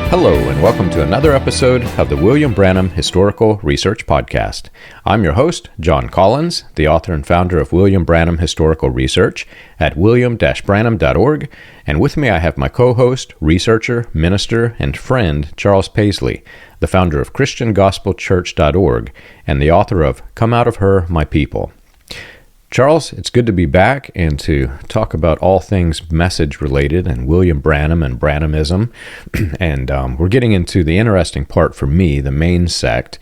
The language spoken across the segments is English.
Hello, and welcome to another episode of the William Branham Historical Research Podcast. I'm your host, John Collins, the author and founder of William Branham Historical Research at william-branham.org, and with me I have my co-host, researcher, minister, and friend, Charles Paisley, the founder of ChristianGospelChurch.org and the author of Come Out of Her, My People. Charles, it's good to be back and to talk about all things message related and William Branham and Branhamism. And we're getting into the interesting part for me, the main sect.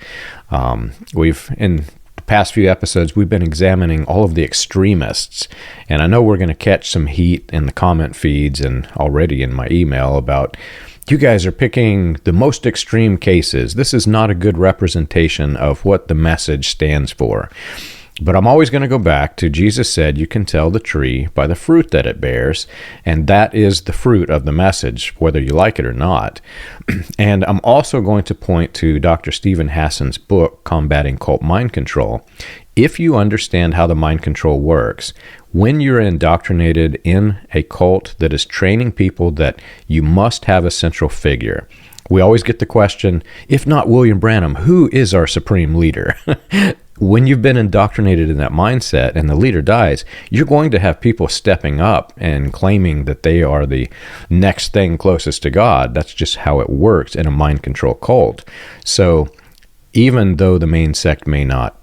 In the past few episodes, we've been examining all of the extremists. And I know we're going to catch some heat in the comment feeds and already in my email about you guys are picking the most extreme cases. This is not a good representation of what the message stands for. But I'm always going to go back to Jesus said, you can tell the tree by the fruit that it bears, and that is the fruit of the message, whether you like it or not. And I'm also going to point to Dr. Stephen Hassan's book, Combating Cult Mind Control. If you understand how the mind control works, when you're indoctrinated in a cult that is training people that you must have a central figure, we always get the question, if not William Branham, who is our supreme leader? When you've been indoctrinated in that mindset and the leader dies, you're going to have people stepping up and claiming that they are the next thing closest to God. That's just how it works in a mind control cult. So even though the main sect may not,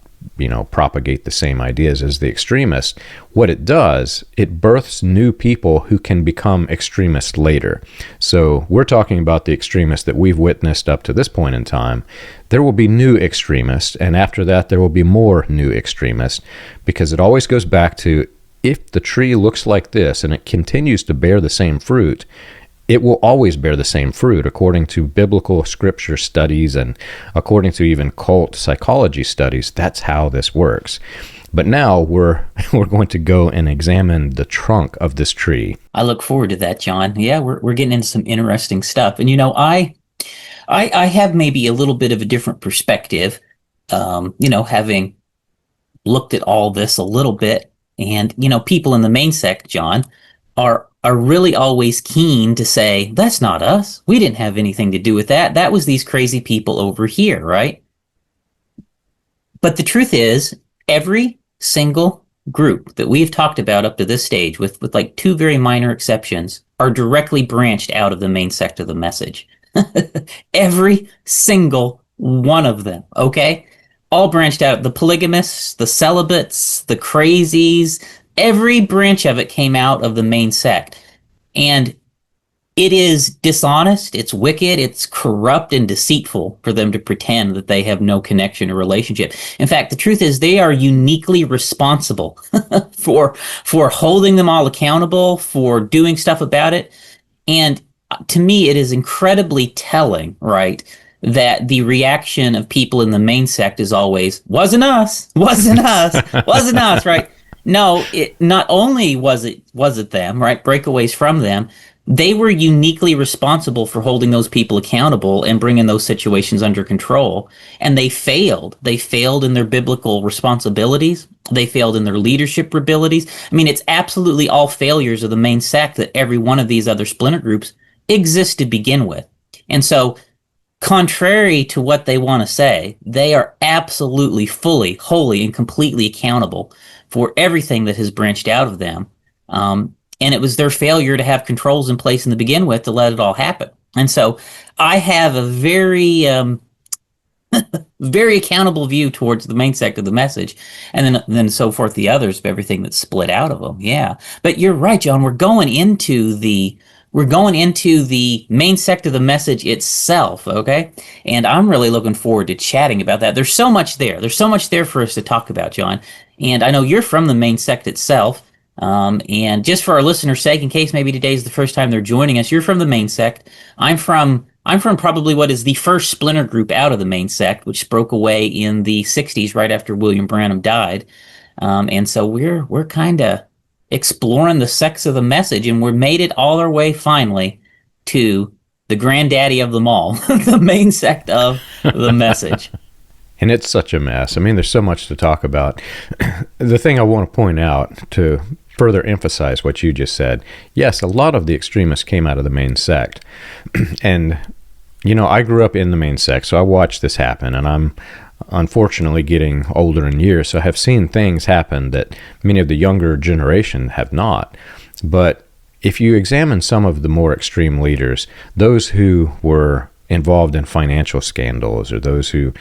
propagate the same ideas as the extremists, what it does, it births new people who can become extremists later. So we're talking about the extremists that we've witnessed up to this point in time. There will be new extremists, and after that there will be more new extremists, because it always goes back to, if the tree looks like this and it continues to bear the same fruit, it will always bear the same fruit according to biblical scripture studies and according to even cult psychology studies. That's how this works. But now we're going to go and examine the trunk of this tree. I look forward to that, John. Yeah, we're getting into some interesting stuff. And I have maybe a little bit of a different perspective, having looked at all this a little bit. And, people in the main sect, John, are really always keen to say, that's not us. We didn't have anything to do with that. That was these crazy people over here, right? But the truth is, every single group that we've talked about up to this stage, with like two very minor exceptions, are directly branched out of the main sect of the message. Every single one of them, okay? All branched out. The polygamists, the celibates, the crazies, every branch of it came out of the main sect. And it is dishonest, it's wicked, it's corrupt and deceitful for them to pretend that they have no connection or relationship. In fact, the truth is they are uniquely responsible for holding them all accountable, for doing stuff about it. And to me, it is incredibly telling, right, that the reaction of people in the main sect is always, wasn't us, right? No, it not only was it them, right? Breakaways from them. They were uniquely responsible for holding those people accountable and bringing those situations under control. And they failed. They failed in their biblical responsibilities. They failed in their leadership abilities. I mean, it's absolutely all failures of the main sect that every one of these other splinter groups exist to begin with. And so, contrary to what they want to say, they are absolutely, fully, wholly, and completely accountable for everything that has branched out of them. And it was their failure to have controls in place in the begin with to let it all happen. And so I have a very, very accountable view towards the main sect of the message, and then so forth the others of everything that's split out of them. Yeah. But you're right, John. We're going into the main sect of the message itself, okay? And I'm really looking forward to chatting about that. There's so much there. There's so much there for us to talk about, John. And I know you're from the main sect itself. And just for our listeners' sake, in case maybe today's the first time they're joining us, you're from the main sect. I'm from probably what is the first splinter group out of the main sect, which broke away in the 60s right after William Branham died. And so we're kind of exploring the sects of the message, and we're made it all our way finally to the granddaddy of them all, the main sect of the message. And it's such a mess. I mean, there's so much to talk about. The thing I want to point out to further emphasize what you just said, yes, a lot of the extremists came out of the main sect. And I grew up in the main sect, so I watched this happen, and I'm unfortunately getting older in years, so I have seen things happen that many of the younger generation have not. But if you examine some of the more extreme leaders, those who were involved in financial scandals or those who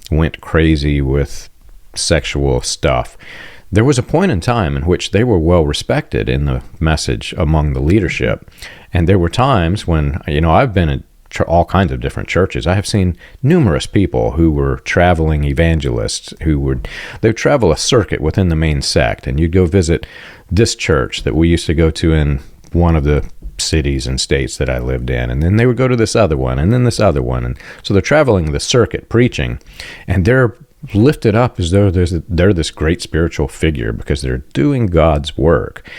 went crazy with sexual stuff, there was a point in time in which they were well respected in the message among the leadership. And there were times when, I've been in all kinds of different churches. I have seen numerous people who were traveling evangelists they would travel a circuit within the main sect, and you'd go visit this church that we used to go to in one of the cities and states that I lived in, and then they would go to this other one, and then this other one, and so they're traveling the circuit preaching, and they're lifted up as though they're this great spiritual figure because they're doing God's work.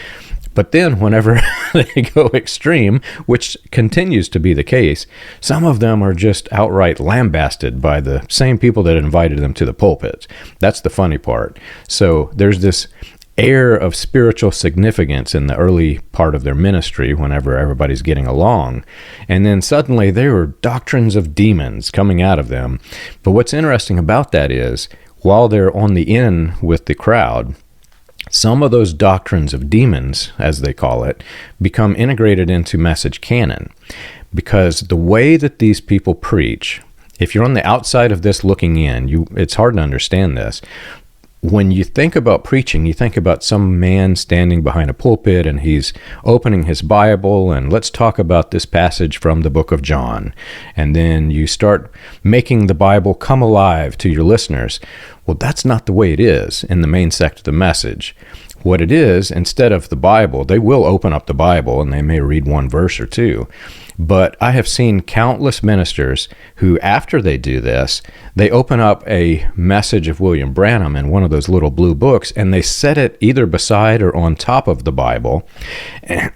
But then whenever they go extreme, which continues to be the case, some of them are just outright lambasted by the same people that invited them to the pulpit. That's the funny part. So there's this air of spiritual significance in the early part of their ministry whenever everybody's getting along. And then suddenly there were doctrines of demons coming out of them. But what's interesting about that is, while they're on the in with the crowd, some of those doctrines of demons, as they call it, become integrated into message canon. Because the way that these people preach, if you're on the outside of this looking in, it's hard to understand this. When you think about preaching, you think about some man standing behind a pulpit and he's opening his Bible and let's talk about this passage from the book of John. And then you start making the Bible come alive to your listeners. Well, that's not the way it is in the main sect of the message. What it is, instead of the Bible, they will open up the Bible and they may read one verse or two. But I have seen countless ministers who, after they do this, they open up a message of William Branham in one of those little blue books, and they set it either beside or on top of the Bible.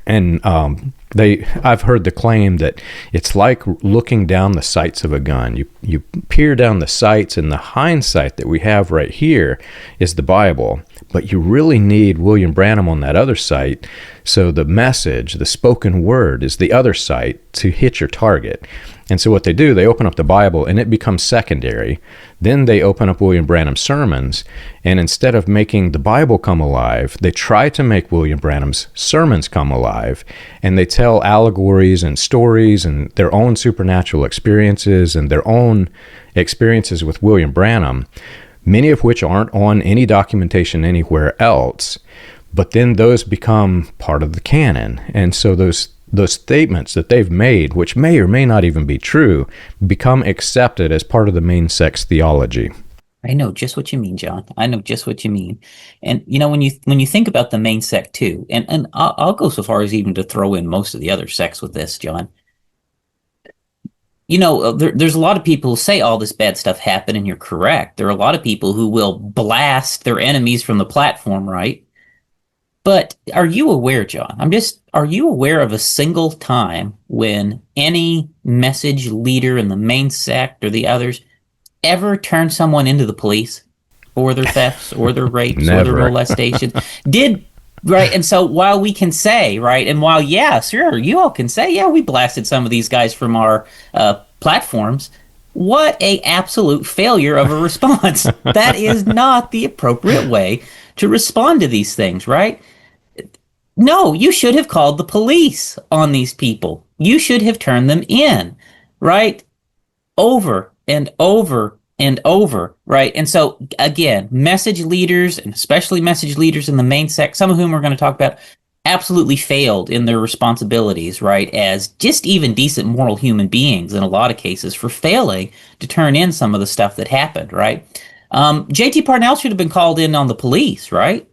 And I've heard the claim that it's like looking down the sights of a gun. You peer down the sights, and the hindsight that we have right here is the Bible. But you really need William Branham on that other sight. So the message, the spoken word, is the other sight to hit your target. And so what they do, they open up the Bible and it becomes secondary. Then they open up William Branham's sermons, and instead of making the Bible come alive, they try to make William Branham's sermons come alive, and they tell allegories and stories and their own supernatural experiences and their own experiences with William Branham, many of which aren't on any documentation anywhere else. But then those become part of the canon. And so those statements that they've made, which may or may not even be true, become accepted as part of the main sect's theology. I know just what you mean, John. I know just what you mean. And when you think about the main sect too, and I'll go so far as even to throw in most of the other sects with this, John. There's a lot of people who say all this bad stuff happened, and you're correct. There are a lot of people who will blast their enemies from the platform, right? But are you aware, John? Are you aware of a single time when any message leader in the main sect or the others ever turned someone into the police for their thefts or their rapes or their molestations? Right. And so while we can say, right, and while, yeah, sure, you all can say, yeah, we blasted some of these guys from our platforms, what a absolute failure of a response. That is not the appropriate way to respond to these things, right? No, you should have called the police on these people. You should have turned them in, right? Over and over and over, right? And so, again, message leaders, and especially message leaders in the main sect, some of whom we're going to talk about, absolutely failed in their responsibilities, right, as just even decent moral human beings in a lot of cases, for failing to turn in some of the stuff that happened, right? J.T. Parnell should have been called in on the police, right?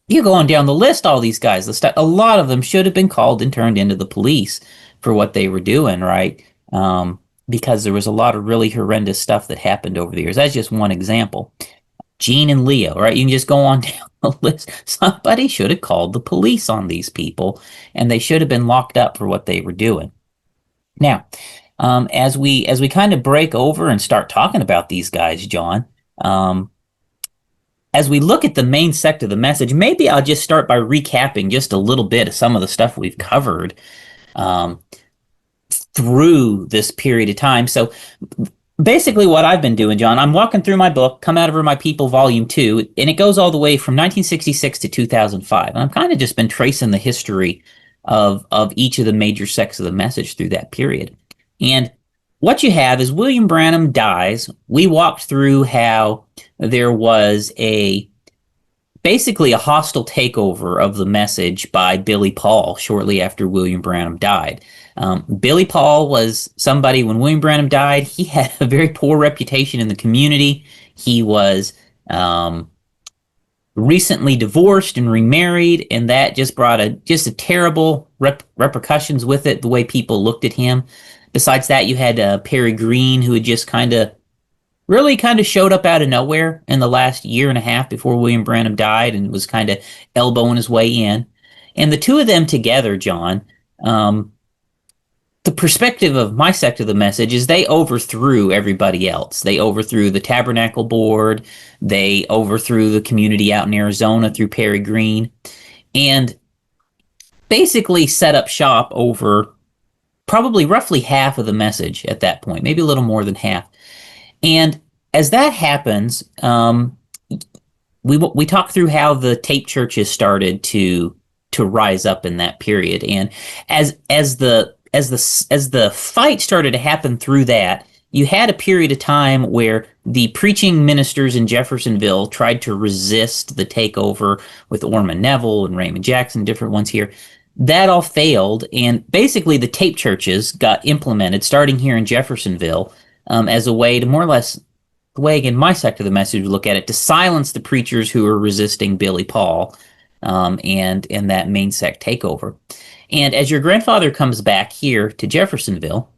You go on down the list, all these guys, a lot of them should have been called and turned into the police for what they were doing, right? Because there was a lot of really horrendous stuff that happened over the years. That's just one example. Gene and Leo, right? You can just go on down the list. Somebody should have called the police on these people, and they should have been locked up for what they were doing. Now, as we kind of break over and start talking about these guys, John, as we look at the main sect of the message, maybe I'll just start by recapping just a little bit of some of the stuff we've covered. For through this period of time. So basically what I've been doing, John, I'm walking through my book, Come Out of My People, Volume 2, and it goes all the way from 1966 to 2005. And I've kind of just been tracing the history of each of the major sects of the message through that period. And what you have is William Branham dies. We walked through how there was basically a hostile takeover of the message by Billy Paul shortly after William Branham died. Billy Paul was somebody, when William Branham died, he had a very poor reputation in the community. He was recently divorced and remarried, and that just brought a terrible repercussions with it, the way people looked at him. Besides that, you had Perry Green, who had just really showed up out of nowhere in the last year and a half before William Branham died, and was kind of elbowing his way in. And the two of them together, John, the perspective of my sect of the message is they overthrew everybody else. They overthrew the Tabernacle Board. They overthrew the community out in Arizona through Perry Green, and basically set up shop over probably roughly half of the message at that point, maybe a little more than half. And as that happens, we talk through how the tape churches started to rise up in that period, and as the fight started to happen through that, you had a period of time where the preaching ministers in Jeffersonville tried to resist the takeover with Orman Neville and Raymond Jackson, different ones here. That all failed, and basically the tape churches got implemented, starting here in Jeffersonville, as a way to more or less, the way, again, my sect of the message would look at it, to silence the preachers who were resisting Billy Paul and that main sect takeover. And as your grandfather comes back here to Jeffersonville,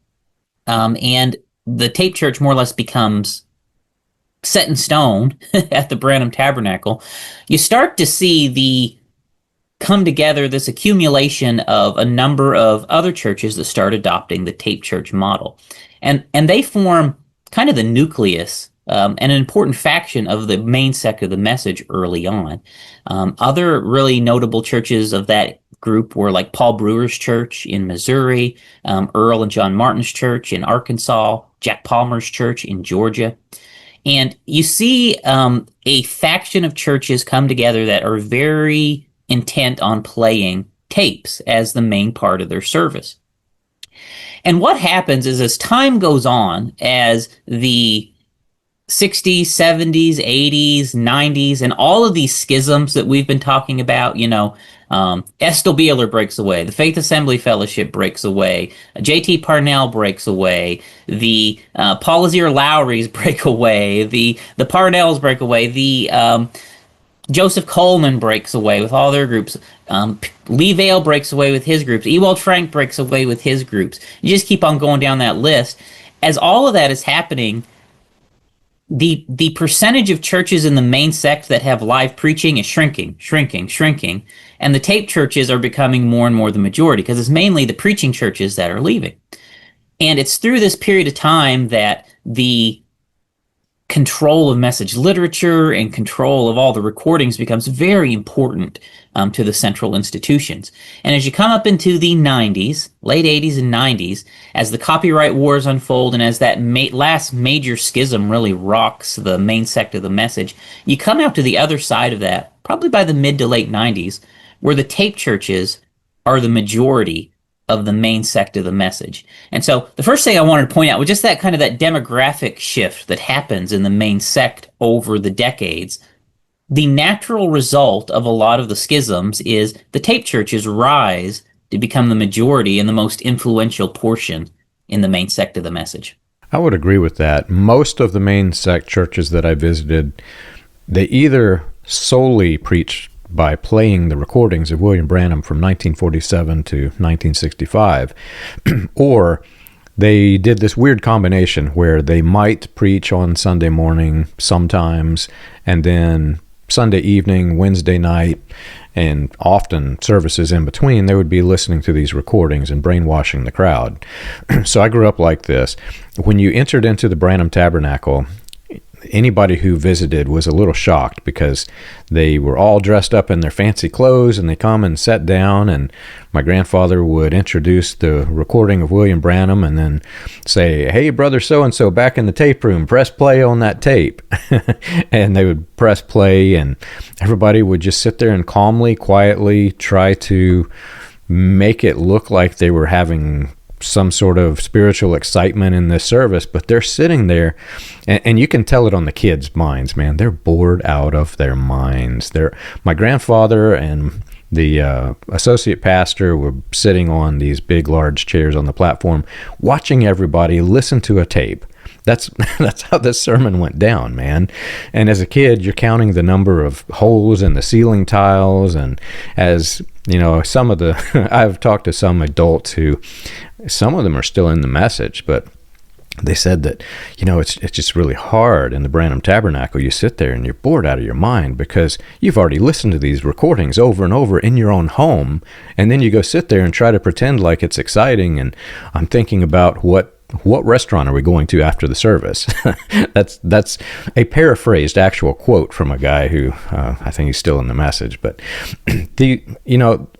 and the tape church more or less becomes set in stone at the Branham Tabernacle, you start to see come together this accumulation of a number of other churches that start adopting the tape church model. And they form kind of the nucleus and an important faction of the main sect of the message early on. Other really notable churches of that group were like Paul Brewer's church in Missouri, Earl and John Martin's church in Arkansas, Jack Palmer's church in Georgia. And you see a faction of churches come together that are very intent on playing tapes as the main part of their service. And what happens is, as time goes on, as the 60s, 70s, 80s, 90s, and all of these schisms that we've been talking about, Estill Beeler breaks away, the Faith Assembly Fellowship breaks away, J.T. Parnell breaks away, the Paul Lazier Lowrys break away, the Parnells break away, the Joseph Coleman breaks away with all their groups. Lee Vale breaks away with his groups. Ewald Frank breaks away with his groups. You just keep on going down that list. As all of that is happening, the percentage of churches in the main sect that have live preaching is shrinking, and the tape churches are becoming more and more the majority, because it's mainly the preaching churches that are leaving. And it's through this period of time that the control of message literature and control of all the recordings becomes very important to the central institutions. And as you come up into the 90s, late 80s and 90s, as the copyright wars unfold and as that last major schism really rocks the main sect of the message, you come out to the other side of that, probably by the mid to late 90s, where the tape churches are the majority of the main sect of the message. And so the first thing I wanted to point out was just that kind of that demographic shift that happens in the main sect over the decades. The natural result of a lot of the schisms is the tape churches rise to become the majority and the most influential portion in the main sect of the message. I would agree with that. Most of the main sect churches that I visited, they either solely preach by playing the recordings of William Branham from 1947 to 1965, or they did this weird combination where they might preach on Sunday morning sometimes, and then Sunday evening, Wednesday night, and often services in between, they would be listening to these recordings and brainwashing the crowd. So I grew up like this. When you entered into the Branham Tabernacle, anybody who visited was a little shocked because they were all dressed up in their fancy clothes, and they come and sat down, and my grandfather would introduce the recording of William Branham and then say, "Hey, brother so-and-so, back in the tape room, press play on that tape." And they would press play, and everybody would just sit there and calmly, quietly try to make it look like they were having some sort of spiritual excitement in this service, but they're sitting there, and you can tell it on the kids' minds, man. They're bored out of their minds. My grandfather and the associate pastor were sitting on these big, large chairs on the platform, watching everybody listen to a tape. That's how this sermon went down, man. And as a kid, you're counting the number of holes in the ceiling tiles, and as you know, I've talked to some adults who, some of them are still in the message, but they said that, it's just really hard in the Branham Tabernacle. You sit there and you're bored out of your mind because you've already listened to these recordings over and over in your own home, and then you go sit there and try to pretend like it's exciting. And I'm thinking about what restaurant are we going to after the service? That's a paraphrased actual quote from a guy who I think he's still in the message, but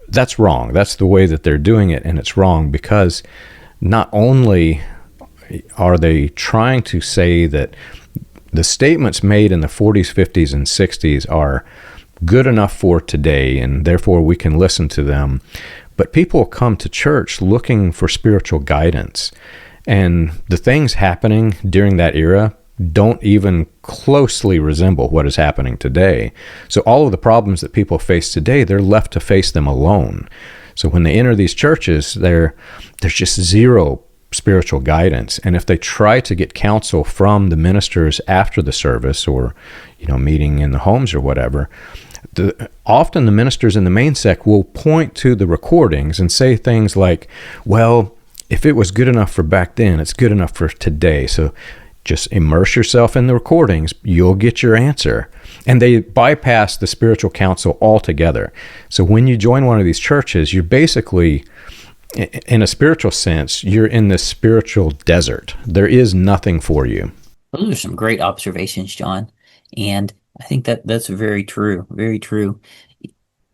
that's wrong. That's the way that they're doing it, and it's wrong because not only are they trying to say that the statements made in the 40s, 50s, and 60s are good enough for today, and therefore we can listen to them, but people come to church looking for spiritual guidance. And the things happening during that era don't even closely resemble what is happening today. So all of the problems that people face today, they're left to face them alone. So when they enter these churches, there's just zero spiritual guidance. And if they try to get counsel from the ministers after the service, or meeting in the homes or whatever, often the ministers in the main sect will point to the recordings and say things like, well, if it was good enough for back then, it's good enough for today. So just immerse yourself in the recordings, you'll get your answer. And they bypass the spiritual counsel altogether. So when you join one of these churches, you're basically, in a spiritual sense, you're in this spiritual desert. There is nothing for you. Those are some great observations, John. And I think that's very true. Very true.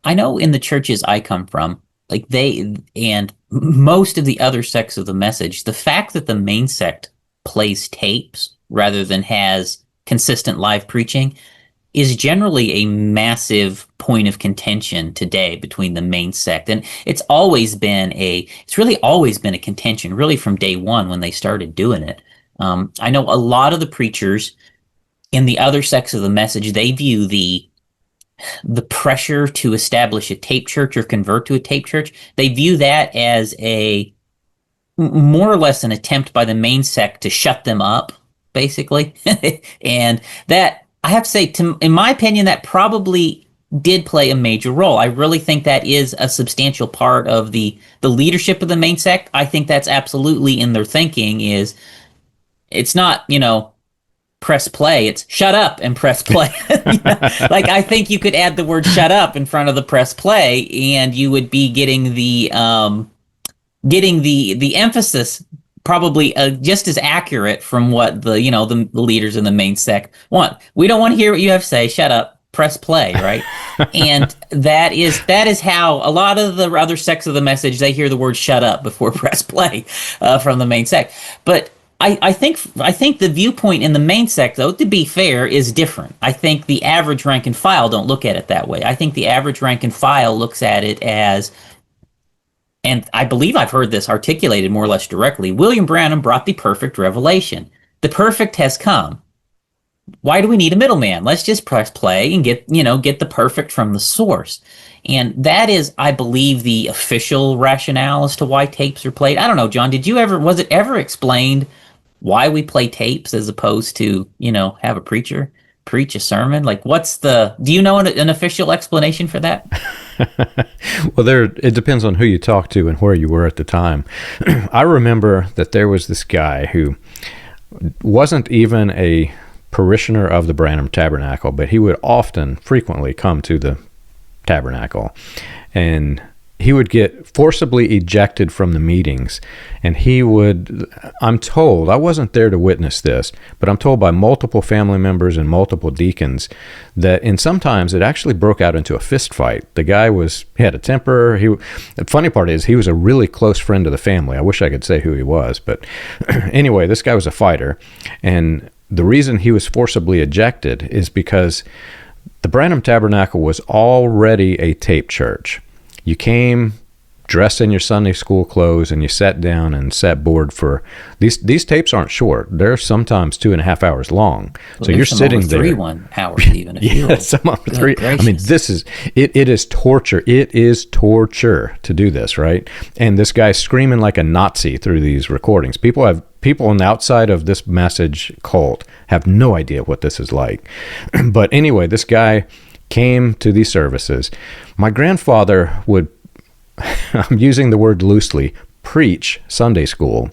I know in the churches I come from, like they and most of the other sects of the message, the fact that the main sect plays tapes rather than has consistent live preaching is generally a massive point of contention today between the main sect. And it's really always been a contention, really from day one when they started doing it. I know a lot of the preachers in the other sects of the message, they view the pressure to establish a tape church or convert to a tape church, they view that as a more or less an attempt by the main sect to shut them up, basically. And that, I have to say, in my opinion, that probably did play a major role. I really think that is a substantial part of the leadership of the main sect. I think that's absolutely in their thinking is, it's not, press play, it's shut up and press play. Like, I think you could add the word shut up in front of the press play, and you would be getting the emphasis probably just as accurate from what the leaders in the main sect want. We don't want to hear what you have to say. Shut up, press play, right? And that is how a lot of the other sects of the message, they hear the word shut up before press play from the main sect. But I think the viewpoint in the main sect, though, to be fair, is different. I think the average rank and file don't look at it that way. I think the average rank and file looks at it as, and I believe I've heard this articulated more or less directly, William Branham brought the perfect revelation. The perfect has come. Why do we need a middleman? Let's just press play and get the perfect from the source. And that is, I believe, the official rationale as to why tapes are played. I don't know, John, was it ever explained why we play tapes as opposed to, have a preacher preach a sermon? Like, do you know an official explanation for that? Well, it depends on who you talk to and where you were at the time. I remember that there was this guy who wasn't even a parishioner of the Branham Tabernacle, but he would frequently come to the Tabernacle. And he would get forcibly ejected from the meetings, and he would, I'm told, I wasn't there to witness this, but I'm told by multiple family members and multiple deacons that in sometimes it actually broke out into a fist fight. The guy he had a temper. The funny part is he was a really close friend of the family. I wish I could say who he was, but anyway, this guy was a fighter, and the reason he was forcibly ejected is because the Branham Tabernacle was already a tape church. You came dressed in your Sunday school clothes and you sat down and sat board for these tapes aren't short. They're sometimes 2.5 hours long. Well, so you're sitting there 1 hours even. Yeah, some over 3. Gracious. I mean, this is it is torture. It is torture to do this, right? And this guy's screaming like a Nazi through these recordings. People on the outside of this message cult have no idea what this is like. But anyway, this guy came to these services. My grandfather would, I'm using the word loosely, preach Sunday school,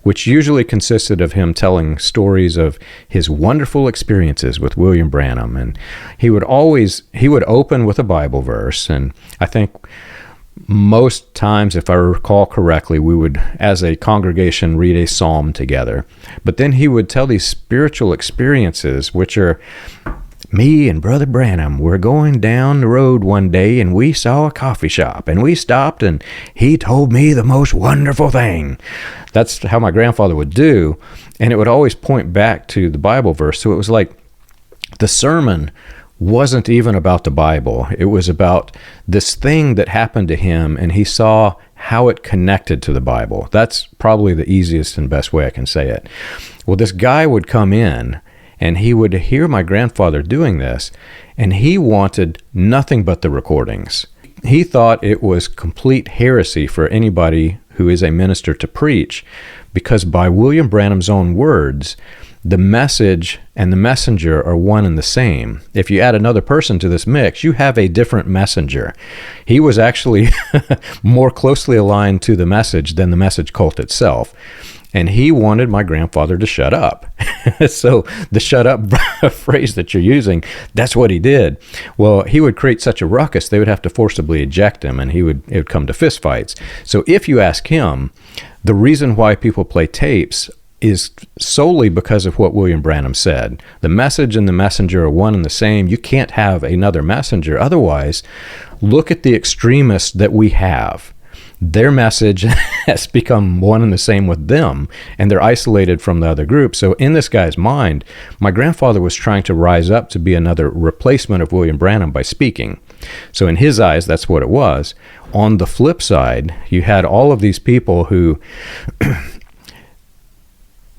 which usually consisted of him telling stories of his wonderful experiences with William Branham. And he would open with a Bible verse. And I think most times, if I recall correctly, we would, as a congregation, read a psalm together. But then he would tell these spiritual experiences, which are, me and Brother Branham were going down the road one day and we saw a coffee shop and we stopped and he told me the most wonderful thing. That's how my grandfather would do. And it would always point back to the Bible verse. So it was like the sermon wasn't even about the Bible. It was about this thing that happened to him, and he saw how it connected to the Bible. That's probably the easiest and best way I can say it. Well, this guy would come in, and he would hear my grandfather doing this, and he wanted nothing but the recordings. He thought it was complete heresy for anybody who is a minister to preach, because by William Branham's own words, the message and the messenger are one and the same. If you add another person to this mix, you have a different messenger. He was actually more closely aligned to the message than the message cult itself. And he wanted my grandfather to shut up. So the shut up phrase that you're using, that's what he did. Well, he would create such a ruckus, they would have to forcibly eject him, and it would come to fistfights. So if you ask him, the reason why people play tapes is solely because of what William Branham said. The message and the messenger are one and the same. You can't have another messenger. Otherwise, look at the extremists that we have. Their message has become one and the same with them, and they're isolated from the other group. So in this guy's mind, my grandfather was trying to rise up to be another replacement of William Branham by speaking. So in his eyes, that's what it was. On the flip side, you had all of these people who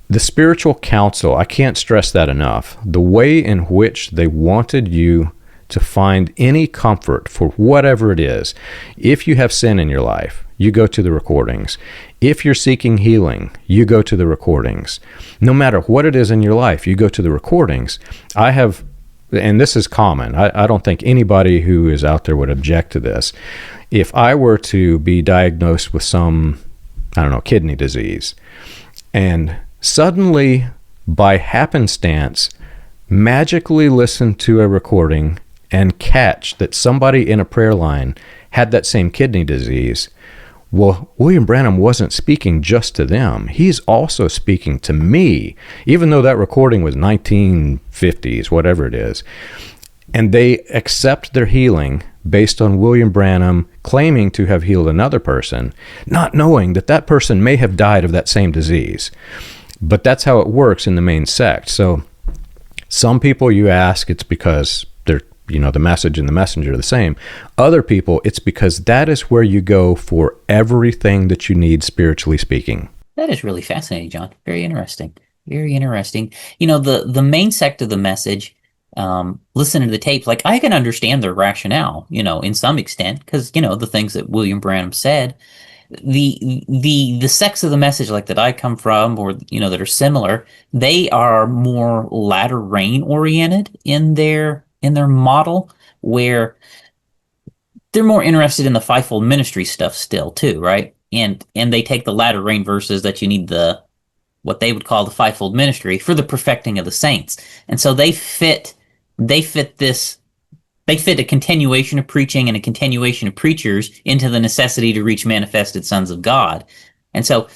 the spiritual counsel, I can't stress that enough. The way in which they wanted you to find any comfort for whatever it is. If you have sin in your life, you go to the recordings. If you're seeking healing, you go to the recordings. No matter what it is in your life, you go to the recordings. I have, and this is common, I don't think anybody who is out there would object to this. If I were to be diagnosed with some, kidney disease, and suddenly, by happenstance, magically listen to a recording and catch that somebody in a prayer line had that same kidney disease, well, William Branham wasn't speaking just to them. He's also speaking to me, even though that recording was 1950s, whatever it is. And they accept their healing based on William Branham claiming to have healed another person, not knowing that that person may have died of that same disease. But that's how it works in the main sect. So some people you ask, it's because they're, the message and the messenger are the same. Other people, it's because that is where you go for everything that you need spiritually speaking. That is really fascinating, John. Very interesting. Very interesting. The main sect of the message, listening to the tapes, like I can understand their rationale, in some extent, because, the things that William Branham said. The sects of the message, like that I come from, or that are similar, they are more latter rain oriented in their model, where they're more interested in the fivefold ministry stuff still too, right? And they take the latter rain verses that you need what they would call the fivefold ministry for the perfecting of the saints, and so they fit this They fit a continuation of preaching and a continuation of preachers into the necessity to reach manifested sons of God. And so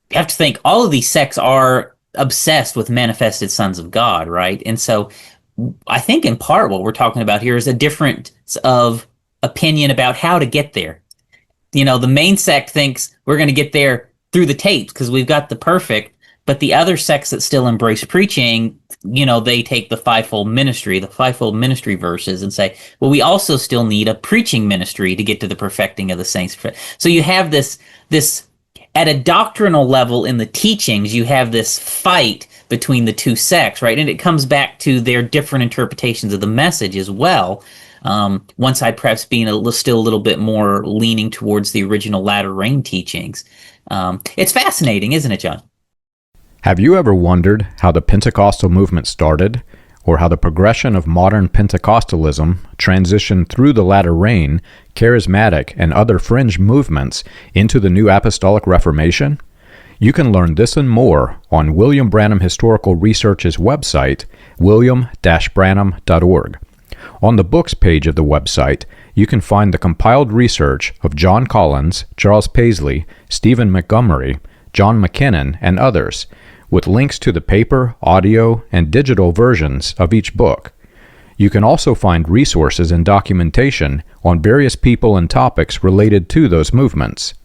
you have to think all of these sects are obsessed with manifested sons of God, right? And so I think in part what we're talking about here is a difference of opinion about how to get there. The main sect thinks we're going to get there through the tapes because we've got the perfect, but the other sects that still embrace preaching, they take the fivefold ministry verses and say, well, we also still need a preaching ministry to get to the perfecting of the saints. So you have this at a doctrinal level in the teachings, you have this fight between the two sects, right? And it comes back to their different interpretations of the message as well. One side perhaps being still a little bit more leaning towards the original latter rain teachings. It's fascinating, isn't it, John? Have you ever wondered how the Pentecostal movement started, or how the progression of modern Pentecostalism transitioned through the latter rain, charismatic, and other fringe movements into the New Apostolic Reformation? You can learn this and more on William Branham Historical Research's website, william-branham.org. On the books page of the website, you can find the compiled research of John Collins, Charles Paisley, Stephen Montgomery, John McKinnon, and others, with links to the paper, audio, and digital versions of each book. You can also find resources and documentation on various people and topics related to those movements.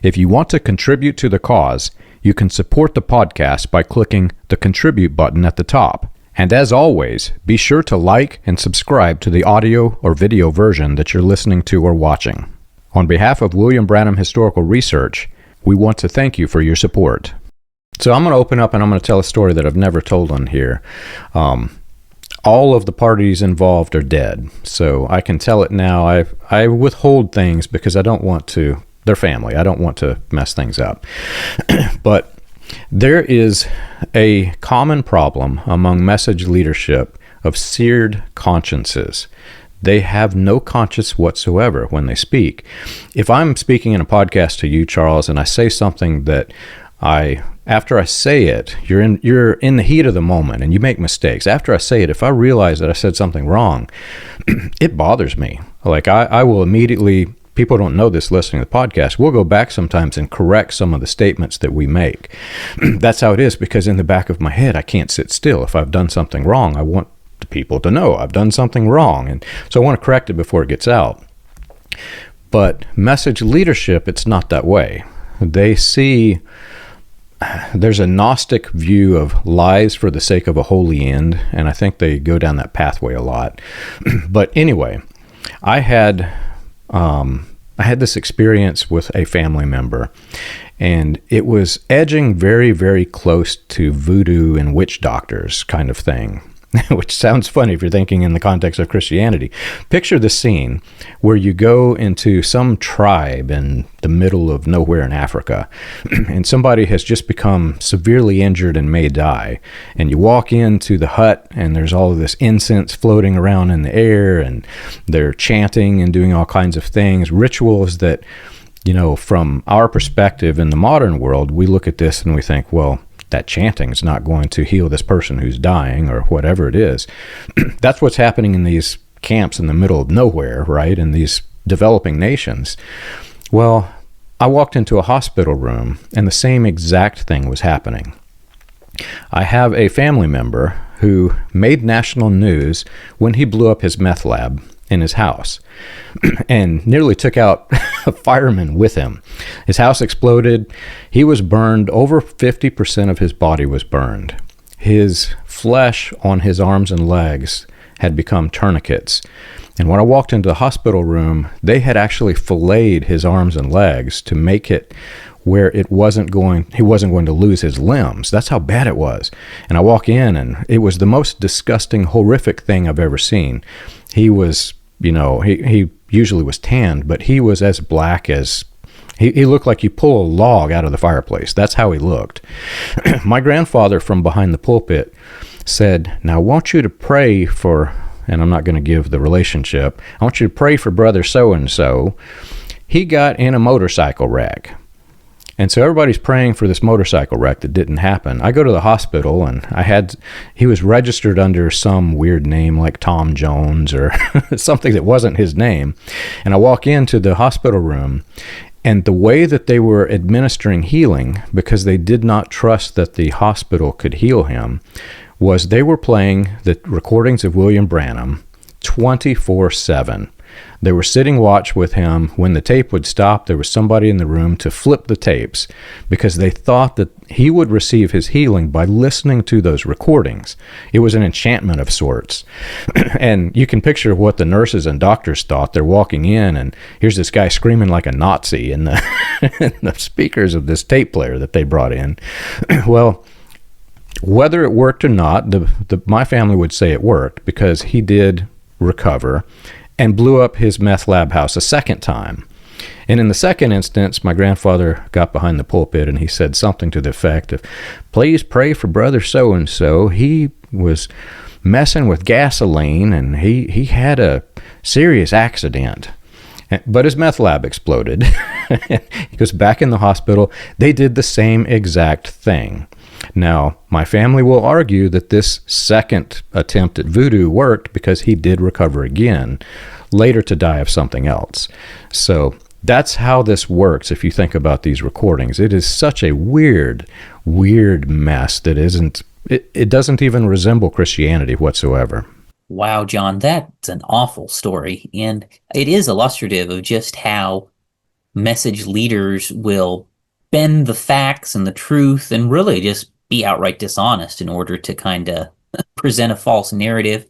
If you want to contribute to the cause, you can support the podcast by clicking the Contribute button at the top. And as always, be sure to like and subscribe to the audio or video version that you're listening to or watching. On behalf of William Branham Historical Research, we want to thank you for your support. So I'm going to open up and I'm going to tell a story that I've never told on here. All of the parties involved are dead, so I can tell it now. I withhold things because I don't want to. They're family. I don't want to mess things up. But there is a common problem among message leadership of seared consciences. They have no conscience whatsoever when they speak. If I'm speaking in a podcast to you, Charles, and I say something that after I say it, you're in the heat of the moment and you make mistakes. After I say it, if I realize that I said something wrong, it bothers me. Like I will immediately, people don't know this listening to the podcast, we'll go back sometimes and correct some of the statements that we make. That's how it is, because in the back of my head, I can't sit still. If I've done something wrong, I want the people to know I've done something wrong. And so I want to correct it before it gets out. But message leadership, it's not that way. They see there's a Gnostic view of lies for the sake of a holy end, and I think they go down that pathway a lot. But anyway, I had this experience with a family member, and it was edging very, very close to voodoo and witch doctors kind of thing. Which sounds funny if you're thinking in the context of Christianity. Picture the scene where you go into some tribe in the middle of nowhere in Africa, and somebody has just become severely injured and may die. And you walk into the hut, and there's all of this incense floating around in the air, and they're chanting and doing all kinds of things, rituals that, from our perspective in the modern world, we look at this and we think, well, that chanting is not going to heal this person who's dying or whatever it is. That's what's happening in these camps in the middle of nowhere, right? In these developing nations. Well, I walked into a hospital room and the same exact thing was happening. I have a family member who made national news when he blew up his meth lab in his house and nearly took out a fireman with him. His house exploded. He was burned. Over 50% of his body was burned. His flesh on his arms and legs had become tourniquets. And when I walked into the hospital room, they had actually filleted his arms and legs to make it where he wasn't going to lose his limbs. That's how bad it was. And I walk in, and it was the most disgusting, horrific thing I've ever seen. He was, he usually was tanned, but he was as black as, he looked like you pull a log out of the fireplace. That's how he looked. My grandfather from behind the pulpit said, "Now I want you to pray for," and I'm not going to give the relationship, "I want you to pray for brother so-and-so. He got in a motorcycle wreck." And so everybody's praying for this motorcycle wreck that didn't happen. I go to the hospital, and he was registered under some weird name like Tom Jones or something that wasn't his name. And I walk into the hospital room, and the way that they were administering healing, because they did not trust that the hospital could heal him, was they were playing the recordings of William Branham 24/7. They were sitting watch with him. When the tape would stop, there was somebody in the room to flip the tapes, because they thought that he would receive his healing by listening to those recordings. It was an enchantment of sorts. And you can picture what the nurses and doctors thought. They're walking in, and here's this guy screaming like a Nazi in the, in the speakers of this tape player that they brought in. Well, whether it worked or not, my family would say it worked, because he did recover and blew up his meth lab house a second time. And in the second instance, my grandfather got behind the pulpit and he said something to the effect of, "Please pray for brother so-and-so. He was messing with gasoline and he had a serious accident." But his meth lab exploded. He goes back in the hospital. They did the same exact thing. Now, my family will argue that this second attempt at voodoo worked, because he did recover again, later to die of something else. So that's how this works if you think about these recordings. It is such a weird mess that it doesn't even resemble Christianity whatsoever. Wow, John, that's an awful story. And it is illustrative of just how message leaders will bend the facts and the truth and really just be outright dishonest in order to kind of present a false narrative.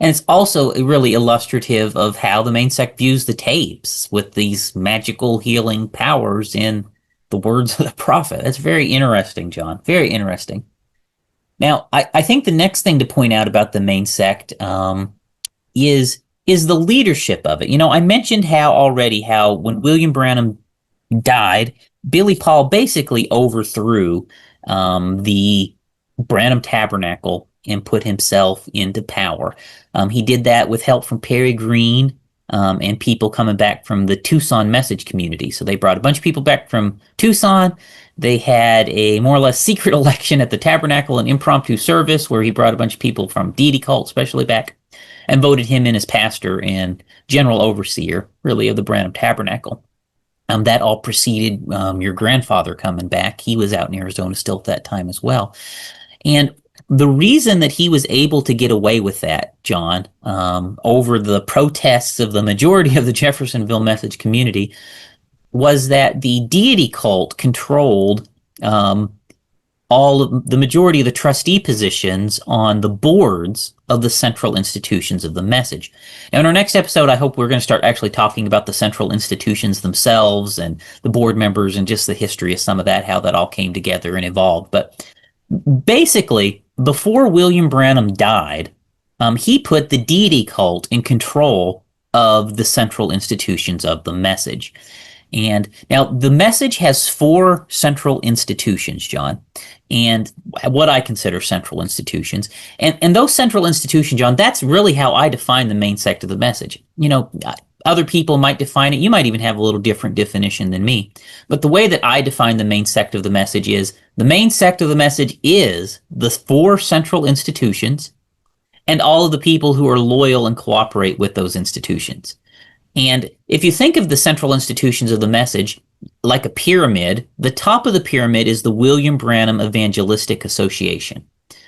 And it's also really illustrative of how the main sect views the tapes with these magical healing powers in the words of the prophet. That's very interesting, John. Very interesting. Now, I think the next thing to point out about the main sect is the leadership of it. You know, I mentioned how when William Branham died, Billy Paul basically overthrew the Branham Tabernacle and put himself into power. He did that with help from Perry Green and people coming back from the Tucson message community. So they brought a bunch of people back from Tucson. They had a more or less secret election at the Tabernacle, an impromptu service where he brought a bunch of people from Deity cult especially back and voted him in as pastor and general overseer, really, of the Branham Tabernacle. That all preceded your grandfather coming back. He was out in Arizona still at that time as well. And the reason that he was able to get away with that, John, over the protests of the majority of the Jeffersonville message community, was that the deity cult controlled all of the majority of the trustee positions on the boards of the central institutions of the message. Now, in our next episode, I hope we're going to start actually talking about the central institutions themselves and the board members and just the history of some of that, how that all came together and evolved. But basically, before William Branham died, he put the deity cult in control of the central institutions of the message. And now the message has 4 central institutions, John, and what I consider central institutions. And those central institutions, John, that's really how I define the main sect of the message. You know, other people might define it. You might even have a little different definition than me. But the way that I define the main sect of the message is the main sect of the message is the 4 central institutions and all of the people who are loyal and cooperate with those institutions. And if you think of the central institutions of the message like a pyramid, the top of the pyramid is the William Branham Evangelistic Association.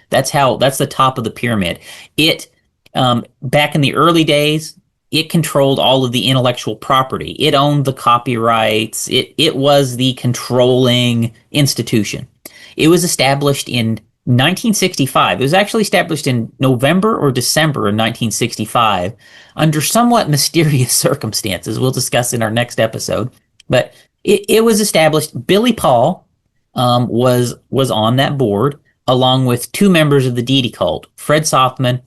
That's the top of the pyramid. It, back in the early days, it controlled all of the intellectual property. It owned the copyrights. It was the controlling institution. It was established in 1965. It was actually established in November or December of 1965 under somewhat mysterious circumstances. We'll discuss in our next episode. But it was established. Billy Paul was on that board along with 2 members of the deity cult, Fred Sothman,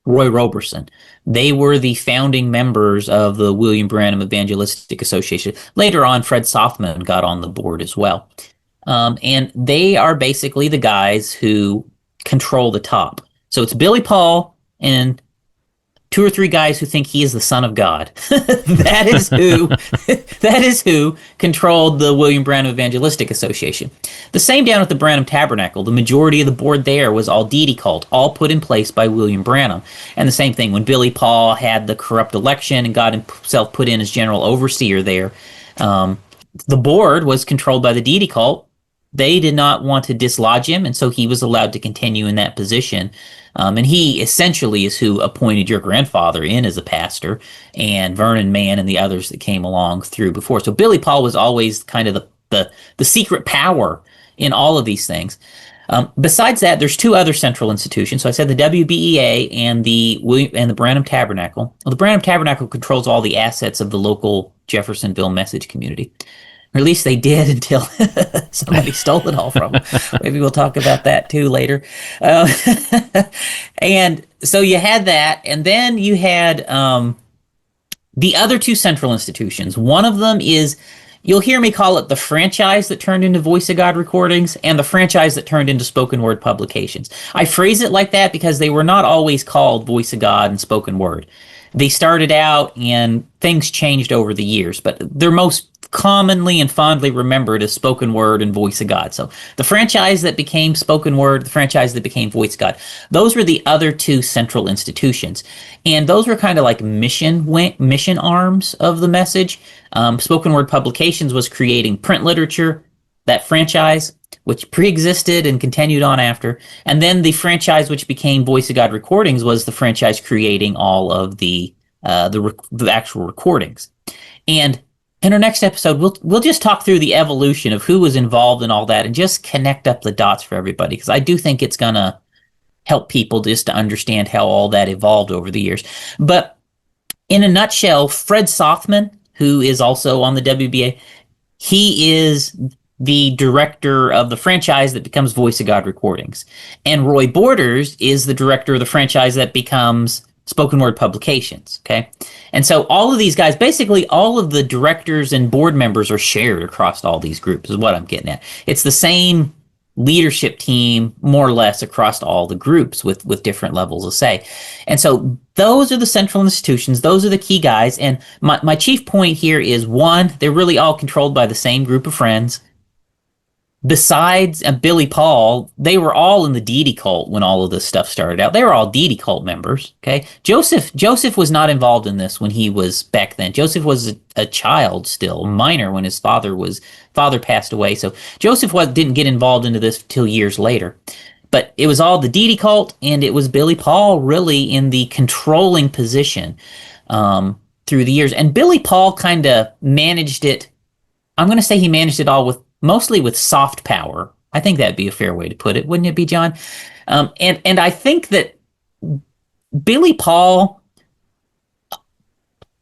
Roy Roberson. They were the founding members of the William Branham Evangelistic Association. Later on, Fred Sothman got on the board as well. And they are basically the guys who control the top. So it's Billy Paul and 2 or 3 guys who think he is the son of God. That is who controlled the William Branham Evangelistic Association. The same down at the Branham Tabernacle. The majority of the board there was all deity cult, all put in place by William Branham. And the same thing when Billy Paul had the corrupt election and got himself put in as general overseer there. The board was controlled by the deity cult. They did not want to dislodge him, and so he was allowed to continue in that position. And he essentially is who appointed your grandfather in as a pastor, and Vernon Mann and the others that came along through before. So Billy Paul was always kind of the secret power in all of these things. Besides that, there's 2 other central institutions. So I said the WBEA and the Branham Tabernacle. Well, the Branham Tabernacle controls all the assets of the local Jeffersonville message community. Or at least they did until somebody stole it all from them. Maybe we'll talk about that too later. And so you had that, and then you had the other 2 central institutions. One of them is, you'll hear me call it the franchise that turned into Voice of God recordings and the franchise that turned into spoken word publications. I phrase it like that because they were not always called Voice of God and spoken word. They started out and things changed over the years, but they're most commonly and fondly remembered as spoken word and Voice of God. So the franchise that became spoken word, the franchise that became Voice of God, those were the other 2 central institutions. And those were kind of like mission arms of the message. Spoken word publications was creating print literature, that franchise, which pre-existed and continued on after. And then the franchise which became Voice of God recordings was the franchise creating all of the actual recordings. And in our next episode, we'll just talk through the evolution of who was involved in all that and just connect up the dots for everybody, because I do think it's going to help people just to understand how all that evolved over the years. But in a nutshell, Fred Sothman, who is also on the WBA, he is the director of the franchise that becomes Voice of God recordings. And Roy Borders is the director of the franchise that becomes spoken word publications. Okay. And so all of these guys, basically all of the directors and board members are shared across all these groups is what I'm getting at. It's the same leadership team, more or less, across all the groups with different levels of say. And so those are the central institutions. Those are the key guys. And my chief point here is, one, they're really all controlled by the same group of friends. Besides Billy Paul, they were all in the deity cult when all of this stuff started out. They were all deity cult members. Okay, Joseph was not involved in this when he was back then. Joseph was a child still, minor, when his father passed away. So Joseph didn't get involved into this till years later. But it was all the deity cult, and it was Billy Paul really in the controlling position through the years. And Billy Paul kind of managed it. I'm going to say he managed it all mostly with soft power. I think that'd be a fair way to put it, wouldn't it be, John? And I think that Billy Paul,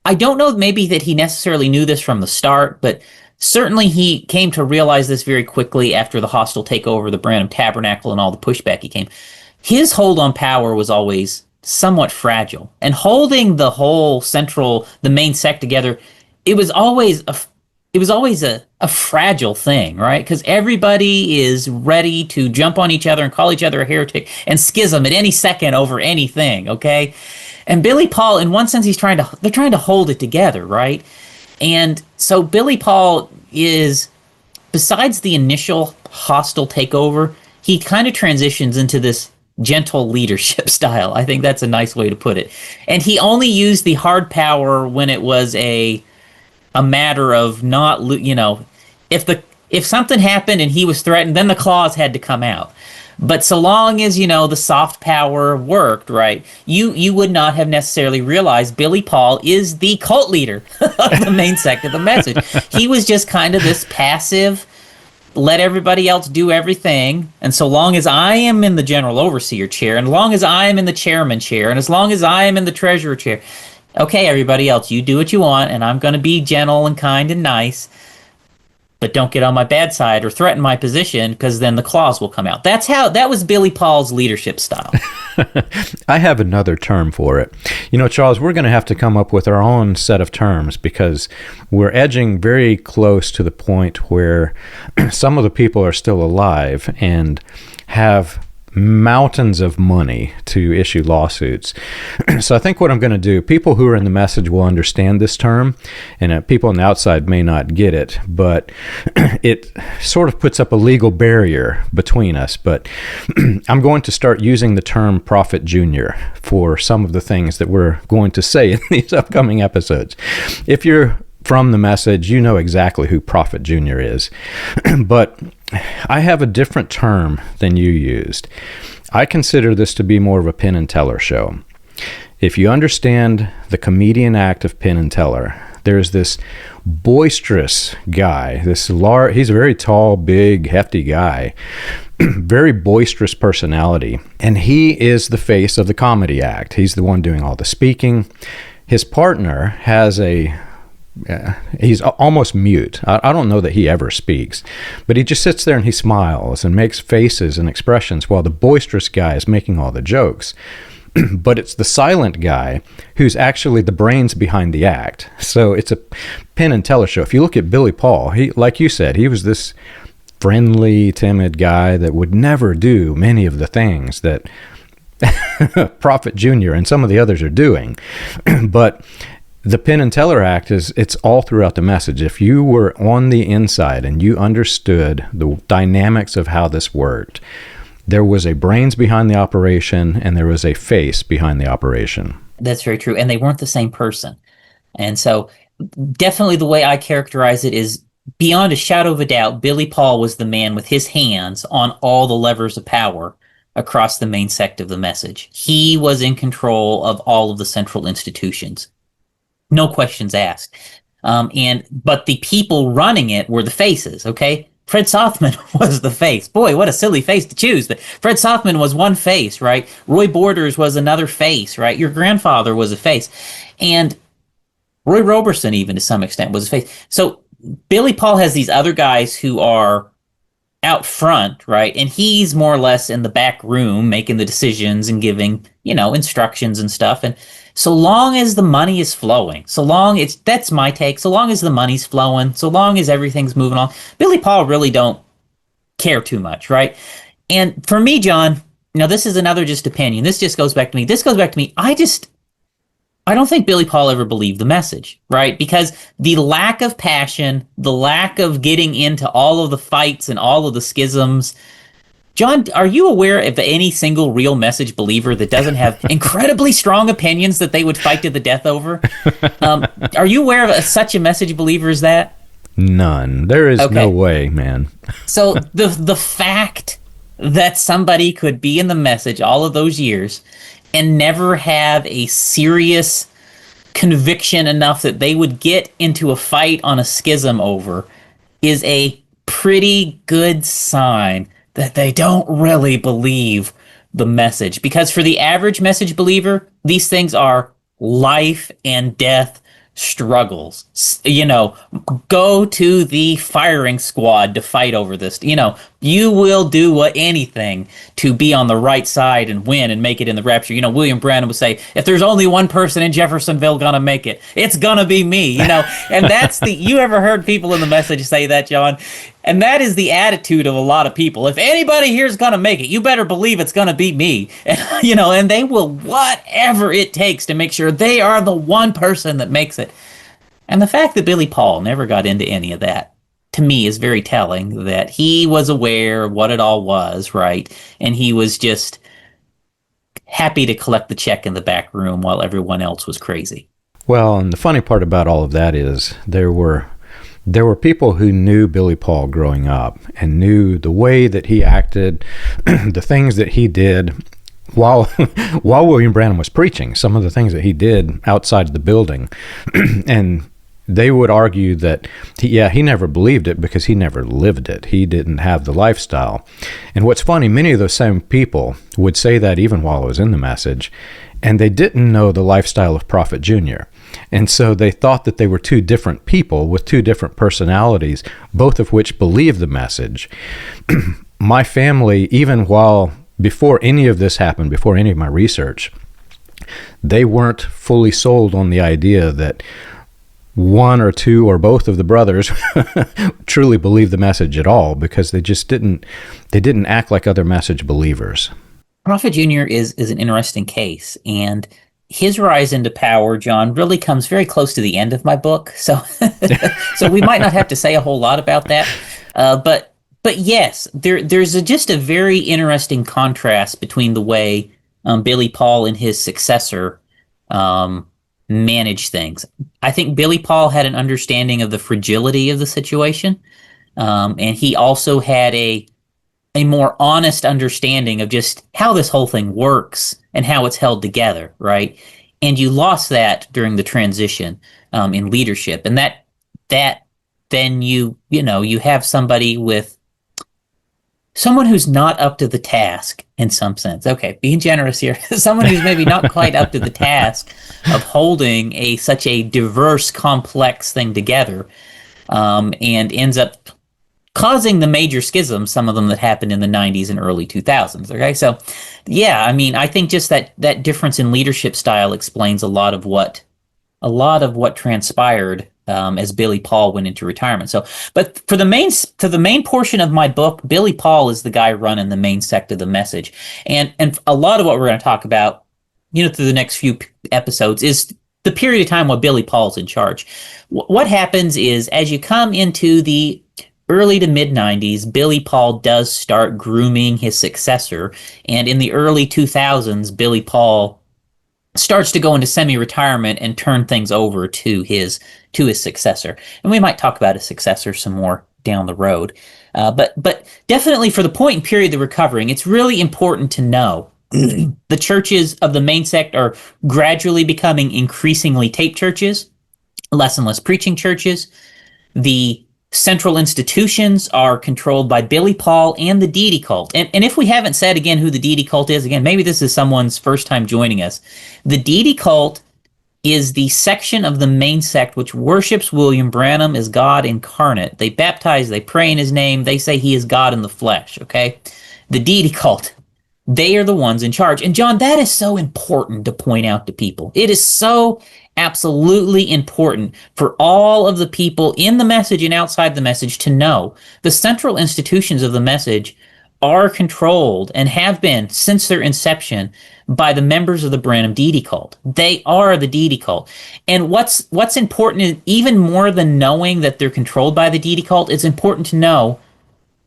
I don't know maybe that he necessarily knew this from the start, but certainly he came to realize this very quickly after the hostile takeover of the Branham Tabernacle and all the pushback he came. His hold on power was always somewhat fragile. And holding the main sect together, it was always a fragile thing, right? Because everybody is ready to jump on each other and call each other a heretic and schism at any second over anything, okay? And Billy Paul, in one sense, they're trying to hold it together, right? And so Billy Paul is, besides the initial hostile takeover, he kind of transitions into this gentle leadership style. I think that's a nice way to put it. And he only used the hard power when it was a matter of not, if something happened and he was threatened, then the claws had to come out. But so long as, the soft power worked, right, you would not have necessarily realized Billy Paul is the cult leader of the main sect of the message. He was just kind of this passive, let everybody else do everything, and so long as I am in the general overseer chair, and as long as I am in the chairman chair, and as long as I am in the treasurer chair, okay, everybody else, you do what you want, and I'm going to be gentle and kind and nice, but don't get on my bad side or threaten my position, because then the claws will come out. That was Billy Paul's leadership style. I have another term for it. Charles, we're going to have to come up with our own set of terms, because we're edging very close to the point where some of the people are still alive and have mountains of money to issue lawsuits. So I think what I'm going to do, people who are in the message will understand this term, and people on the outside may not get it, but it sort of puts up a legal barrier between us. But I'm going to start using the term Prophet Junior for some of the things that we're going to say in these upcoming episodes. If you're from the message, you know exactly who Prophet Junior is. But I have a different term than you used. I consider this to be more of a Penn and Teller show. If you understand the comedian act of Penn and Teller, there's this boisterous guy, he's a very tall, big, hefty guy, very boisterous personality, and he is the face of the comedy act. He's the one doing all the speaking. His partner has he's almost mute. I don't know that he ever speaks, but he just sits there and he smiles and makes faces and expressions while the boisterous guy is making all the jokes. But it's the silent guy who's actually the brains behind the act. So it's a Penn and Teller show. If you look at Billy Paul, he, like you said, he was this friendly, timid guy that would never do many of the things that Prophet Junior and some of the others are doing. But the Penn and Teller act it's all throughout the message. If you were on the inside and you understood the dynamics of how this worked, there was a brains behind the operation and there was a face behind the operation. That's very true. And they weren't the same person. And so definitely the way I characterize it is, beyond a shadow of a doubt, Billy Paul was the man with his hands on all the levers of power across the main sect of the message. He was in control of all of the central institutions. No questions asked. But the people running it were the faces, okay? Fred Sothman was the face. Boy, what a silly face to choose. But Fred Sothman was one face, right? Roy Borders was another face, right? Your grandfather was a face. And Roy Roberson, even to some extent, was a face. So Billy Paul has these other guys who are out front, right? And he's more or less in the back room making the decisions and giving, instructions and stuff. And so long as the money is flowing, that's my take, so long as the money's flowing, so long as everything's moving on, Billy Paul really don't care too much, right? And for me, John, this is another just opinion. This just goes back to me. I don't think Billy Paul ever believed the message, right? Because the lack of passion, the lack of getting into all of the fights and all of the schisms. John, are you aware of any single real message believer that doesn't have incredibly strong opinions that they would fight to the death over? Are you aware of such a message believer as that? None. There is no way, man. So the fact that somebody could be in the message all of those years and never have a serious conviction enough that they would get into a fight on a schism over is a pretty good sign that they don't really believe the message. Because for the average message believer, these things are life and death struggles. Go to the firing squad to fight over this. You will do anything to be on the right side and win and make it in the rapture. William Branham would say, if there's only one person in Jeffersonville gonna make it, it's gonna be me. And that's you ever heard people in the message say that, John? And that is the attitude of a lot of people. If anybody here is gonna make it, you better believe it's gonna be me. And, and they will whatever it takes to make sure they are the one person that makes it. And the fact that Billy Paul never got into any of that, to me, is very telling that he was aware of what it all was, right? And he was just happy to collect the check in the back room while everyone else was crazy. Well, and the funny part about all of that is there were people who knew Billy Paul growing up and knew the way that he acted, the things that he did while William Branham was preaching, some of the things that he did outside the building. And they would argue that, he never believed it because he never lived it. He didn't have the lifestyle. And what's funny, many of those same people would say that even while I was in the message, and they didn't know the lifestyle of Prophet Junior. And so they thought that they were two different people with two different personalities, both of which believed the message. My family, even before any of this happened, before any of my research, they weren't fully sold on the idea that one or two or both of the brothers truly believed the message at all, because they just didn't act like other message believers. Prophet Jr. is an interesting case, and his rise into power, John, really comes very close to the end of my book. So, so we might not have to say a whole lot about that. But yes, there's just a very interesting contrast between the way Billy Paul and his successor managed things. I think Billy Paul had an understanding of the fragility of the situation, and he also had a more honest understanding of just how this whole thing works and how it's held together, right? And you lost that during the transition in leadership, and that then you have someone who's not up to the task in some sense. Okay, being generous here. Someone who's maybe not quite up to the task of holding such a diverse, complex thing together, and ends up causing the major schisms, some of them that happened in the 90s and early 2000s. Okay, so yeah, I mean, I think just that difference in leadership style explains a lot of what transpired as Billy Paul went into retirement. So, but to the main portion of my book, Billy Paul is the guy running the main sect of the message, and a lot of what we're going to talk about, through the next few episodes, is the period of time while Billy Paul's in charge. What happens is, as you come into the early to mid 90s, Billy Paul does start grooming his successor, and in the early 2000s, Billy Paul starts to go into semi-retirement and turn things over to his successor. And we might talk about his successor some more down the road. But definitely for the point and period that we're covering, it's really important to know the churches of the main sect are gradually becoming increasingly tape churches, less and less preaching churches. The central institutions are controlled by Billy Paul and the Deity cult. And if we haven't said again who the Deity cult is, again, maybe this is someone's first time joining us. The Deity cult is the section of the main sect which worships William Branham as God incarnate. They baptize, they pray in his name, they say he is God in the flesh, okay? The Deity cult, they are the ones in charge. And John, that is so important to point out to people. It is so absolutely important for all of the people in the message and outside the message to know the central institutions of the message are controlled and have been since their inception by the members of the Branham Deity cult. They are the Deity cult. And what's important is, even more than knowing that they're controlled by the Deity cult, it's important to know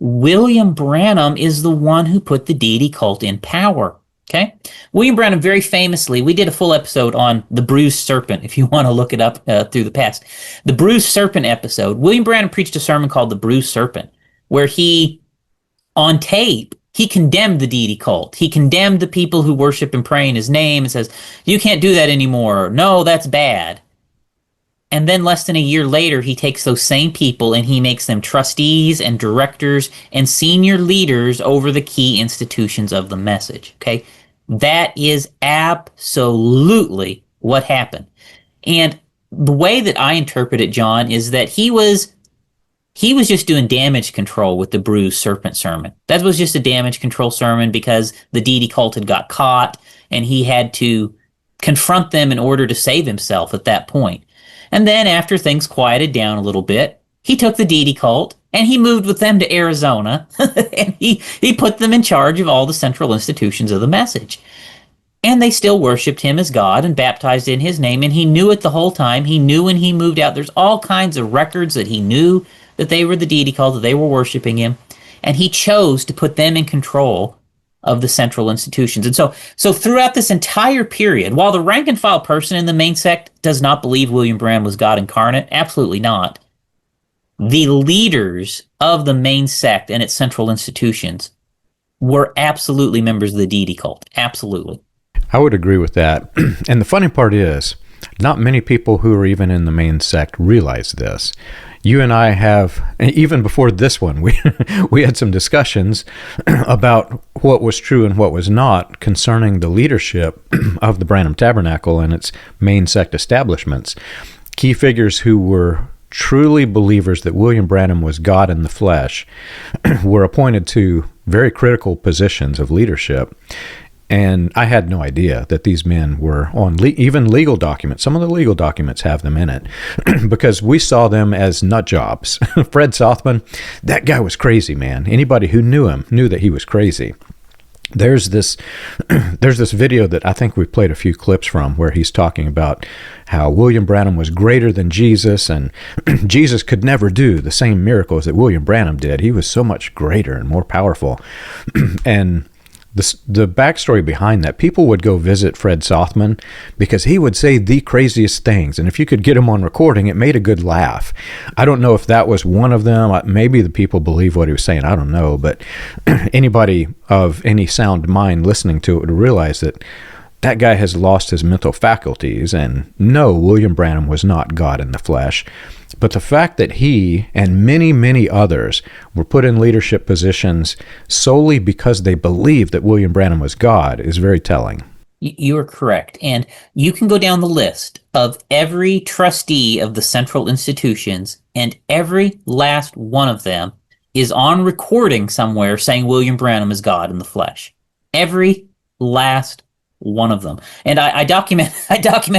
William Branham is the one who put the Deity cult in power. Okay? William Branham very famously, we did a full episode on the bruised serpent, if you want to look it up through the past. The bruised serpent episode, William Branham preached a sermon called The Bruised Serpent, where he, on tape, he condemned the Deity cult. He condemned the people who worship and pray in his name and says, you can't do that anymore. No, that's bad. And then less than a year later, he takes those same people and he makes them trustees and directors and senior leaders over the key institutions of the message. Okay? That is absolutely what happened. And the way that I interpret it, John, is that he was just doing damage control with the bruised serpent sermon. That was just a damage control sermon because the Deity cult had got caught and he had to confront them in order to save himself at that point. And then after things quieted down a little bit, he took the Deity cult and he moved with them to Arizona and he put them in charge of all the central institutions of the message. And they still worshiped him as God and baptized in his name, and he knew it the whole time. He knew when he moved out. There's all kinds of records that he knew that they were the Deity cult, that they were worshiping him, and he chose to put them in control of the central institutions. And so throughout this entire period, while the rank and file person in the main sect does not believe William Branham was God incarnate, absolutely not, the leaders of the main sect and its central institutions were absolutely members of the Deity cult. Absolutely. I would agree with that. And the funny part is, not many people who are even in the main sect realize this. You and I have, even before this one, we had some discussions about what was true and what was not concerning the leadership of the Branham Tabernacle and its main sect establishments. Key figures who were truly believers that William Branham was God in the flesh were appointed to very critical positions of leadership. And I had no idea that these men were on even legal documents. Some of the legal documents have them in it because we saw them as nut jobs. Fred Sothman, that guy was crazy, man. Anybody who knew him knew that he was crazy. there's this there's this video that I think we've played a few clips from where he's talking about how William Branham was greater than Jesus, and Jesus could never do the same miracles that William Branham did. He was so much greater and more powerful. And the backstory behind that, people would go visit Fred Sothman because he would say the craziest things. And if you could get him on recording, it made a good laugh. I don't know if that was one of them. Maybe the people believe what he was saying. I don't know. But anybody of any sound mind listening to it would realize that that guy has lost his mental faculties. And no, William Branham was not God in the flesh. But the fact that he and many, many others were put in leadership positions solely because they believed that William Branham was God is very telling. You are correct. And you can go down the list of every trustee of the central institutions, and every last one of them is on recording somewhere saying William Branham is God in the flesh. Every last one of them. And I document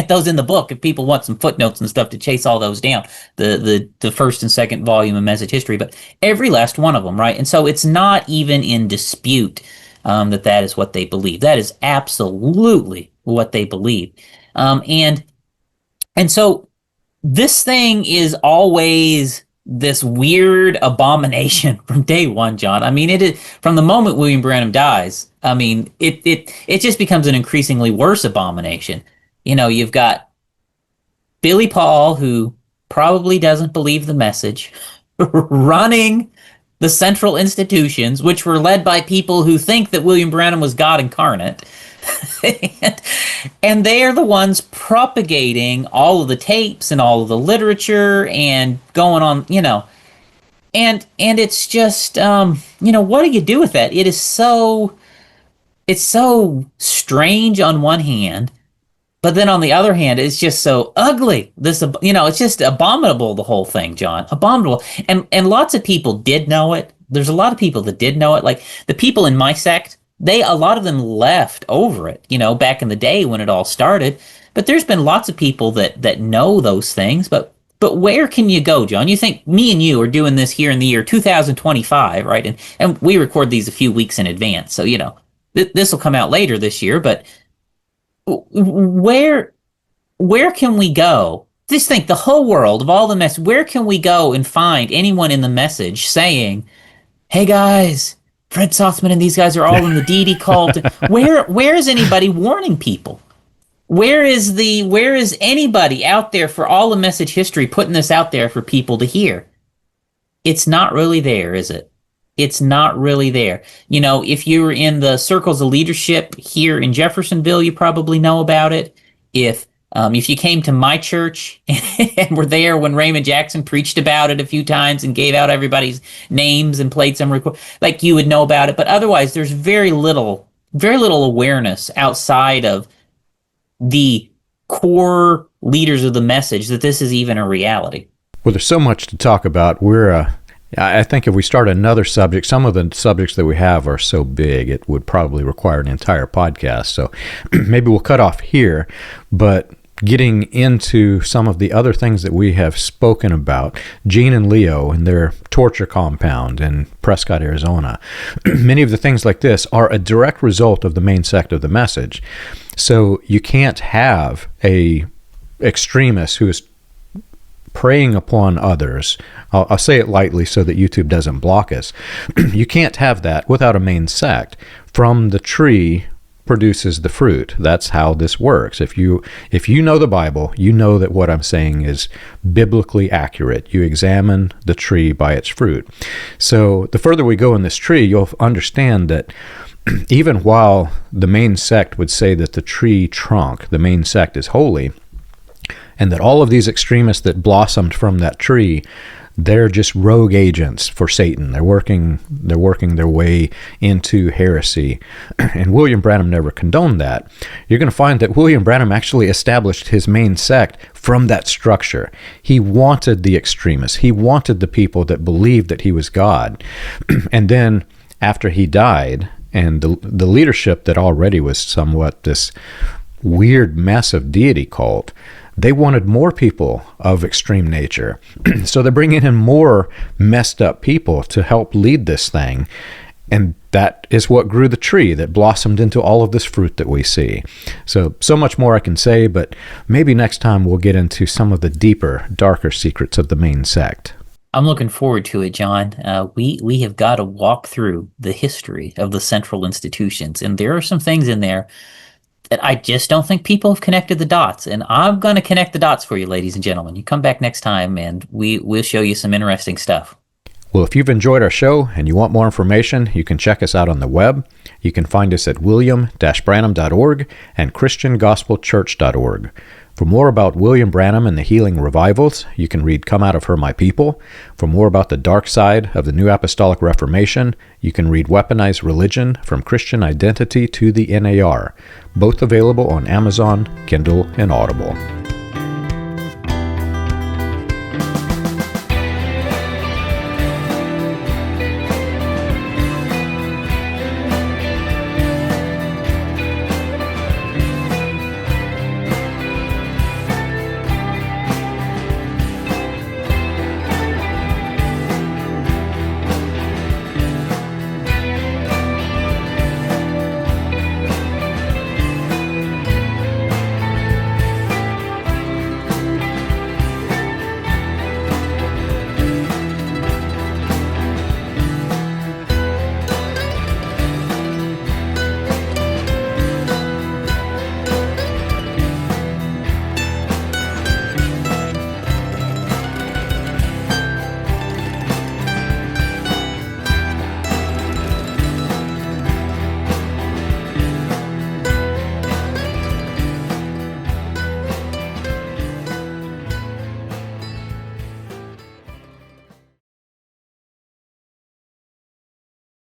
those in the book if people want some footnotes and stuff to chase all those down. The first and second volume of Message History, but every last one of them, right? And so it's not even in dispute that is what they believe. That is absolutely what they believe. And so this thing is always this weird abomination from day one, John. I mean, it is from the moment William Branham dies. I mean, it just becomes an increasingly worse abomination. You know, you've got Billy Paul, who probably doesn't believe the message, running the central institutions, which were led by people who think that William Branham was God incarnate. and they are the ones propagating all of the tapes and all of the literature and going on, you know. And it's just, you know, what do you do with that? It's so strange on one hand, but then on the other hand, it's just so ugly. This, you know, it's just abominable, the whole thing, John. Abominable. And lots of people did know it. There's a lot of people that did know it. Like the people in my sect, a lot of them left over it, you know, back in the day when it all started. But there's been lots of people that know those things. But where can you go, John? You think me and you are doing this here in the year 2025, right? And we record these a few weeks in advance. So, you know, this will come out later this year. But where can we go? Just think, the whole world of all the mess. Where can we go and find anyone in the message saying, "Hey guys, Fred Sothman and these guys are all in the deity cult"? Where is anybody warning people? Where is anybody out there for all of message history putting this out there for people to hear? It's not really there, is it? It's not really there. You know, if you were in the circles of leadership here in Jeffersonville, you probably know about it. If you came to my church and were there when Raymond Jackson preached about it a few times and gave out everybody's names and played some record, like, you would know about it. But otherwise, there's very little awareness outside of the core leaders of the message that this is even a reality. Well, there's so much to talk about. I think if we start another subject, some of the subjects that we have are so big, it would probably require an entire podcast. So maybe we'll cut off here, but getting into some of the other things that we have spoken about, Gene and Leo and their torture compound in Prescott, Arizona, many of the things like this are a direct result of the main sect of the message. So you can't have a extremist who is preying upon others. I'll say it lightly so that YouTube doesn't block us. You can't have that without a main sect. From the tree produces the fruit. That's how this works. If you know the Bible, you know that what I'm saying is biblically accurate. You examine the tree by its fruit. So the further we go in this tree, you'll understand that even while the main sect would say that the tree trunk, the main sect, is holy, and that all of these extremists that blossomed from that tree, they're just rogue agents for Satan. They're working their way into heresy. And William Branham never condoned that. You're going to find that William Branham actually established his main sect from that structure. He wanted the extremists. He wanted the people that believed that he was God. And then after he died, and the leadership that already was somewhat this weird mess of deity cult, they wanted more people of extreme nature. So they're bringing in more messed up people to help lead this thing. And that is what grew the tree that blossomed into all of this fruit that we see. So much more I can say, but maybe next time we'll get into some of the deeper, darker secrets of the main sect. I'm looking forward to it, John. We have got to walk through the history of the central institutions, and there are some things in there that I just don't think people have connected the dots. And I'm going to connect the dots for you, ladies and gentlemen. You come back next time, and we'll show you some interesting stuff. Well, if you've enjoyed our show and you want more information, you can check us out on the web. You can find us at william-branham.org and christiangospelchurch.org. For more about William Branham and the healing revivals, you can read Come Out of Her, My People. For more about the dark side of the New Apostolic Reformation, you can read Weaponized Religion, From Christian Identity to the NAR, both available on Amazon, Kindle, and Audible.